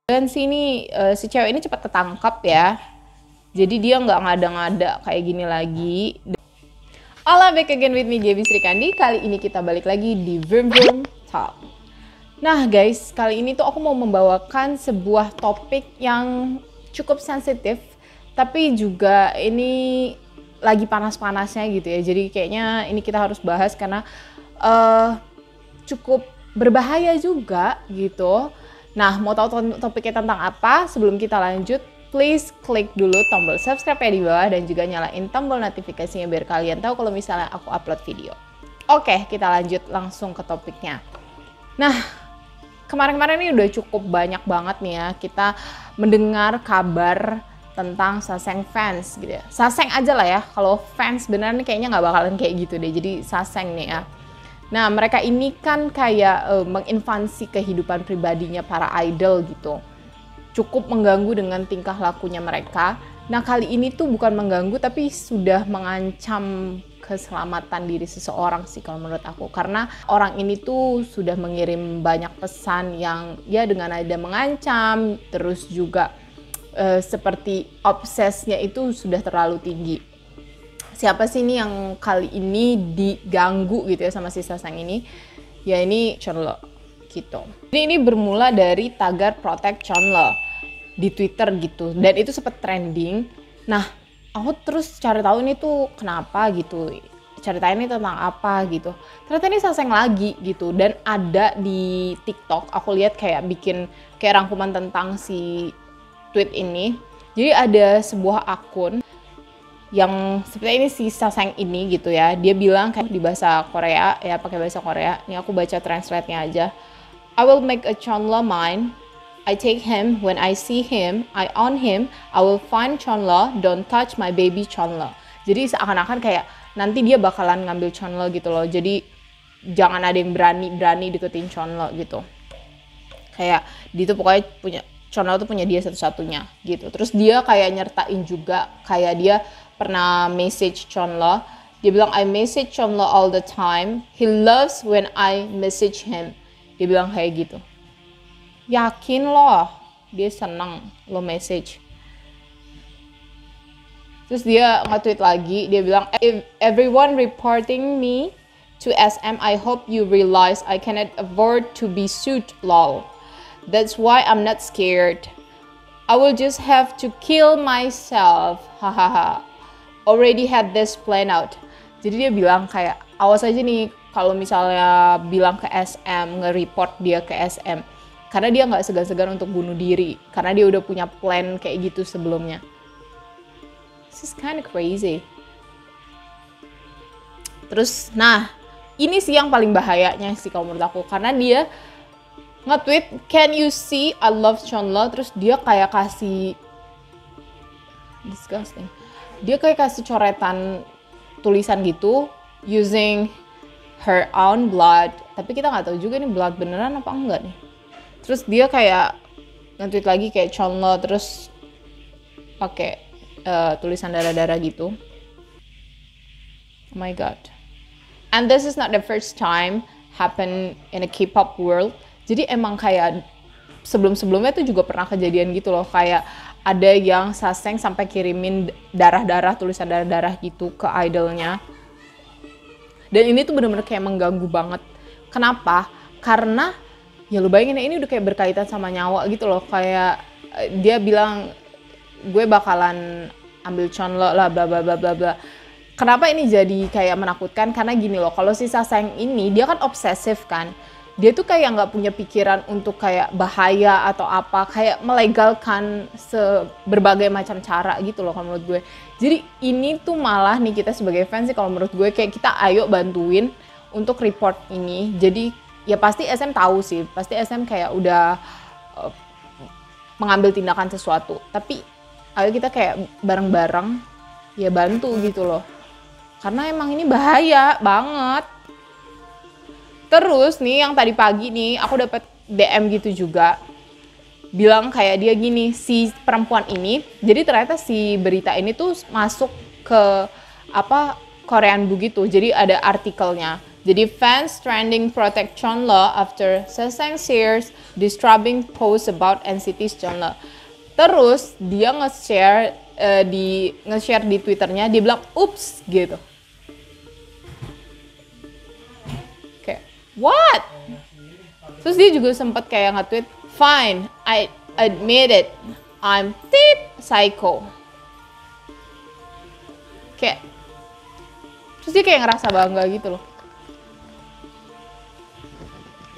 Dan si cewek ini cepat ketangkap ya. Jadi dia nggak ngada-ngada kayak gini lagi. Hola, back again with me, JB Sri Kandi. Kali ini kita balik lagi di Vroom Vroom Talk. Nah guys, kali ini tuh aku mau membawakan sebuah topik yang cukup sensitif, tapi juga ini lagi panas-panasnya gitu ya. Jadi kayaknya ini kita harus bahas karena cukup berbahaya juga gitu. Nah, mau tahu topiknya tentang apa? Sebelum kita lanjut, please klik dulu tombol subscribe di bawah dan juga nyalain tombol notifikasinya biar kalian tahu kalau misalnya aku upload video. Oke, kita lanjut langsung ke topiknya. Nah, kemarin-kemarin ini udah cukup banyak banget nih ya kita mendengar kabar tentang Saseng fans gitu ya. Saseng aja lah ya, kalau fans beneran kayaknya nggak bakalan kayak gitu deh, jadi Saseng nih ya. Nah, mereka ini kan kayak menginvasi kehidupan pribadinya para idol gitu. Cukup mengganggu dengan tingkah lakunya mereka. Nah, kali ini tuh bukan mengganggu tapi sudah mengancam keselamatan diri seseorang sih kalau menurut aku. Karena orang ini tuh sudah mengirim banyak pesan yang ya dengan nada mengancam, terus juga seperti obsesnya itu sudah terlalu tinggi. Siapa sih ini yang kali ini diganggu gitu ya sama si Saseng ini? Ya ini Chonle gitu. Jadi ini bermula dari tagar Protect Chonle di Twitter gitu. Dan itu sempat trending. Nah, aku terus cari tahu ini tuh kenapa gitu. Ceritanya ini tentang apa gitu. Ternyata ini Saseng lagi gitu. Dan ada di TikTok, aku lihat kayak bikin kayak rangkuman tentang si tweet ini. Jadi ada sebuah akun yang seperti ini si Saseng ini gitu ya, dia bilang kayak di bahasa Korea ya, pakai bahasa Korea. Ini aku baca translate-nya aja. I will make a Chonle mine. I take him when I see him. I own him. I will find Chonle. Don't touch my baby Chonle. Jadi seakan-akan kayak nanti dia bakalan ngambil Chonle gitu loh. Jadi jangan ada yang berani deketin Chonle gitu. Kayak dia tuh pokoknya punya Chonle tuh punya dia satu-satunya gitu. Terus dia kayak nyertain juga kayak dia pernah message Chonle. Dia bilang, I message Chonle all the time. He loves when I message him. Dia bilang kayak gitu. Yakin loh, dia senang lo message. Terus dia nge-tweet lagi, dia bilang, if everyone reporting me to SM, I hope you realize I cannot afford to be sued, lol. That's why I'm not scared. I will just have to kill myself. Hahaha. Already had this plan out. Jadi dia bilang kayak awas aja nih kalau misalnya bilang ke SM, nge-report dia ke SM. Karena dia nggak segan-segan untuk bunuh diri. Karena dia udah punya plan kayak gitu sebelumnya. This is kind of crazy. Terus, nah ini sih yang paling bahayanya sih kalau menurut aku. Karena dia nge-tweet, can you see I love Chonle? Terus dia kayak kasih disgusting. Dia kayak kasih coretan tulisan gitu using her own blood, tapi kita nggak tahu juga nih blood beneran apa enggak nih. Terus dia kayak nge-tweet lagi kayak Chonle terus pakai tulisan darah-darah gitu. Oh my god. And this is not the first time happen in a K-pop world. Jadi emang kayak sebelum-sebelumnya tuh juga pernah kejadian gitu loh, kayak ada yang Saseng sampai kirimin darah-darah, tulisan darah-darah gitu ke idolnya. Dan ini tuh bener-bener kayak mengganggu banget. Kenapa? Karena ya lu bayangin ini udah kayak berkaitan sama nyawa gitu loh. Kayak dia bilang gue bakalan ambil Chonle lah bla bla bla bla bla. Kenapa ini jadi kayak menakutkan? Karena gini loh, kalau si Saseng ini dia kan obsesif kan. Dia tuh kayak nggak punya pikiran untuk kayak bahaya atau apa, kayak melegalkan berbagai macam cara gitu loh kalau menurut gue. Jadi ini tuh malah nih kita sebagai fans sih kalau menurut gue kayak kita ayo bantuin untuk report ini. Jadi ya pasti SM tahu sih, pasti SM kayak udah mengambil tindakan sesuatu. Tapi ayo kita kayak bareng-bareng ya bantu gitu loh. Karena emang ini bahaya banget. Terus nih yang tadi pagi nih aku dapat DM gitu juga. Bilang kayak dia gini, si perempuan ini, jadi ternyata si berita ini tuh masuk ke Korean Blue gitu. Jadi ada artikelnya. Jadi fans trending protect Chunle after Sesang shares disturbing post about NCT's Chunle. Terus dia nge-share di Twitternya, dia bilang ups gitu. Kayak what? Terus dia juga sempat kayak nge-tweet, fine, I admit it, I'm psycho. Kayak, terus dia kayak ngerasa bangga gitu loh.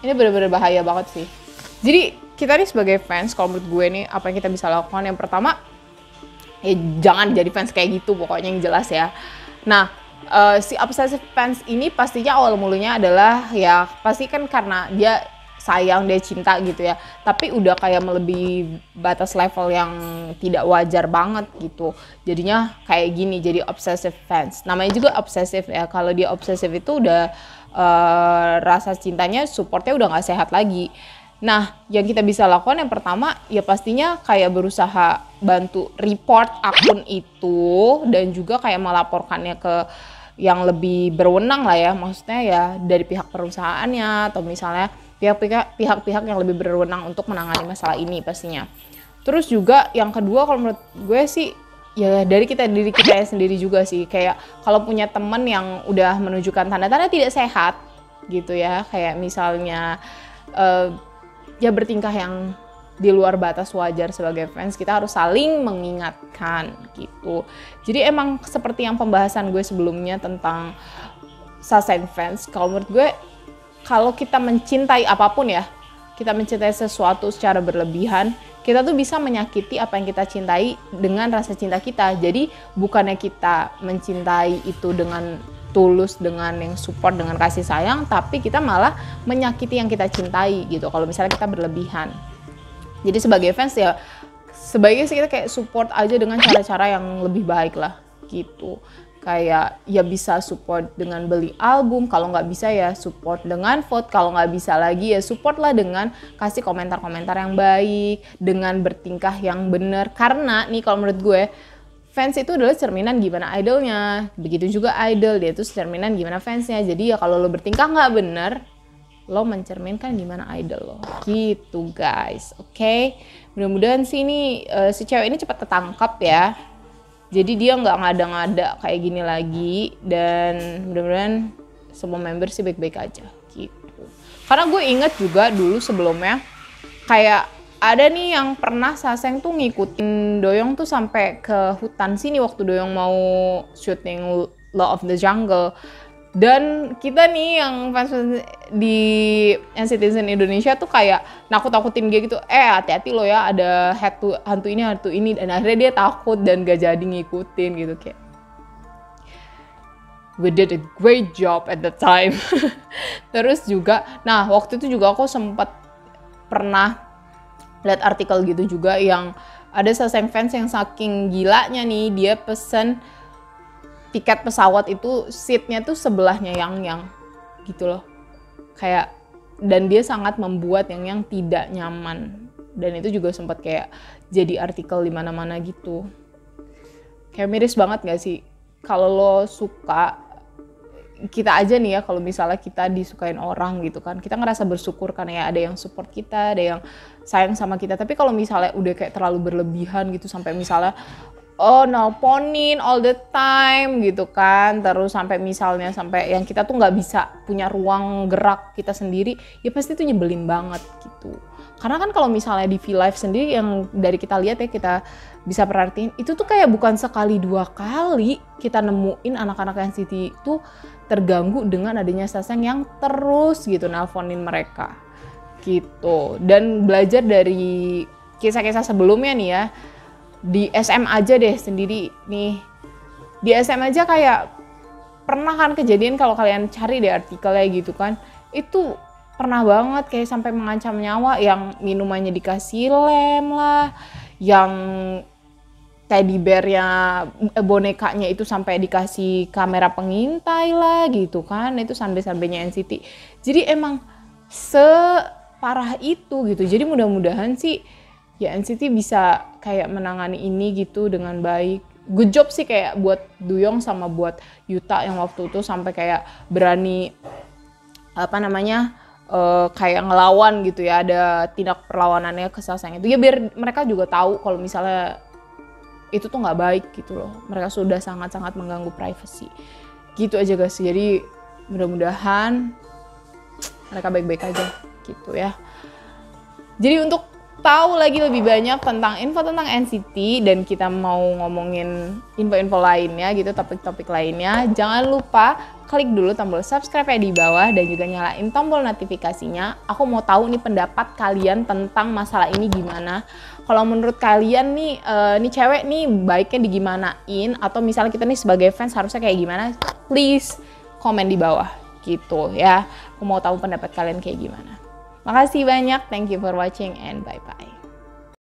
Ini bener-bener bahaya banget sih. Jadi kita nih sebagai fans, kalau menurut gue nih apa yang kita bisa lakukan, yang pertama ya jangan jadi fans kayak gitu pokoknya, yang jelas ya. Nah si obsessive fans ini pastinya awal mulanya adalah ya pasti kan karena dia sayang, dia cinta gitu ya, tapi udah kayak melebihi batas level yang tidak wajar banget gitu, jadinya kayak gini, jadi obsessive fans. Namanya juga obsessive ya, kalau dia obsessive itu udah rasa cintanya, supportnya udah nggak sehat lagi. Nah, yang kita bisa lakukan yang pertama ya pastinya kayak berusaha bantu report akun itu dan juga kayak melaporkannya ke yang lebih berwenang lah ya, maksudnya ya dari pihak perusahaannya atau misalnya pihak-pihak yang lebih berwenang untuk menangani masalah ini pastinya. Terus juga yang kedua kalau menurut gue sih ya dari diri kita sendiri juga sih, kayak kalau punya temen yang udah menunjukkan tanda-tanda tidak sehat gitu ya, kayak misalnya ya bertingkah yang di luar batas wajar sebagai fans, kita harus saling mengingatkan gitu. Jadi emang seperti yang pembahasan gue sebelumnya tentang Saseng fans, kalau menurut gue kalau kita mencintai apapun ya, kita mencintai sesuatu secara berlebihan, kita tuh bisa menyakiti apa yang kita cintai dengan rasa cinta kita. Jadi bukannya kita mencintai itu dengan tulus, dengan yang support, dengan kasih sayang, tapi kita malah menyakiti yang kita cintai gitu kalau misalnya kita berlebihan. Jadi sebagai fans ya sebaiknya sih kita kayak support aja dengan cara-cara yang lebih baik lah gitu. Kayak ya bisa support dengan beli album, kalau nggak bisa ya support dengan vote, kalau nggak bisa lagi ya support lah dengan kasih komentar-komentar yang baik, dengan bertingkah yang benar. Karena nih kalau menurut gue, fans itu adalah cerminan gimana idolnya, begitu juga idol, dia itu cerminan gimana fansnya. Jadi ya kalau lo bertingkah nggak benar, lo mencerminkan gimana idol lo gitu guys. Oke. Mudah-mudahan sih ini si cewek ini cepat ketangkap ya. Jadi dia nggak ngada-ngada kayak gini lagi, dan mudah-mudahan semua member sih baik-baik aja gitu. Karena gue inget juga dulu sebelumnya kayak ada nih yang pernah Saseng tuh ngikutin Doyoung tuh sampai ke hutan sini waktu Doyoung mau syuting Law of the Jungle. Dan kita nih yang fans di NCTzen Indonesia tuh kayak nakut-nakutin dia gitu, hati-hati lo ya, ada hantu ini, dan akhirnya dia takut dan gak jadi ngikutin gitu. Kayak we did a great job at the time. Terus juga, nah waktu itu juga aku sempat pernah lihat artikel gitu juga yang ada Saseng fans yang saking gilanya nih, dia pesen tiket pesawat itu seatnya tuh sebelahnya Yang gitu loh, kayak, dan dia sangat membuat Yang tidak nyaman, dan itu juga sempat kayak jadi artikel di mana-mana gitu. Kayak miris banget gak sih kalau lo suka, kita aja nih ya, kalau misalnya kita disukain orang gitu kan, kita ngerasa bersyukur kan ya ada yang support kita, ada yang sayang sama kita. Tapi kalau misalnya udah kayak terlalu berlebihan gitu, sampai misalnya nelponin all the time gitu kan, terus sampai misalnya sampai yang kita tuh nggak bisa punya ruang gerak kita sendiri, ya pasti tuh nyebelin banget gitu. Karena kan kalau misalnya di V-Live sendiri yang dari kita lihat ya, kita bisa perhatiin itu tuh kayak bukan sekali dua kali kita nemuin anak-anak NCT itu terganggu dengan adanya Saseng yang terus gitu nelponin mereka gitu. Dan belajar dari kisah-kisah sebelumnya nih ya, di SM aja deh sendiri nih, di SM aja kayak pernah kan kejadian, kalau kalian cari deh artikelnya gitu kan, itu pernah banget kayak sampai mengancam nyawa, yang minumannya dikasih lem lah, yang teddy bearnya, bonekanya itu sampai dikasih kamera pengintai lah gitu kan, itu sampai-sampainya NCT. Jadi emang separah itu gitu. Jadi mudah-mudahan sih ya NCT bisa kayak menangani ini gitu dengan baik. Good job sih kayak buat Doyoung sama buat Yuta yang waktu itu sampai kayak berani apa namanya, kayak ngelawan gitu ya, ada tindak perlawanannya ke sosmed itu ya, biar mereka juga tahu kalau misalnya itu tuh nggak baik gitu loh. Mereka sudah sangat-sangat mengganggu privacy. Gitu aja guys. Jadi mudah-mudahan mereka baik-baik aja gitu ya. Jadi untuk tahu lagi lebih banyak tentang info tentang NCT dan kita mau ngomongin info-info lainnya gitu, topik-topik lainnya, jangan lupa klik dulu tombol subscribe di bawah dan juga nyalain tombol notifikasinya. Aku mau tahu nih pendapat kalian tentang masalah ini gimana. Kalau menurut kalian nih, nih cewek nih baiknya digimanain, atau misalnya kita nih sebagai fans harusnya kayak gimana, please komen di bawah gitu ya. Aku mau tahu pendapat kalian kayak gimana. Makasih banyak, thank you for watching and bye-bye.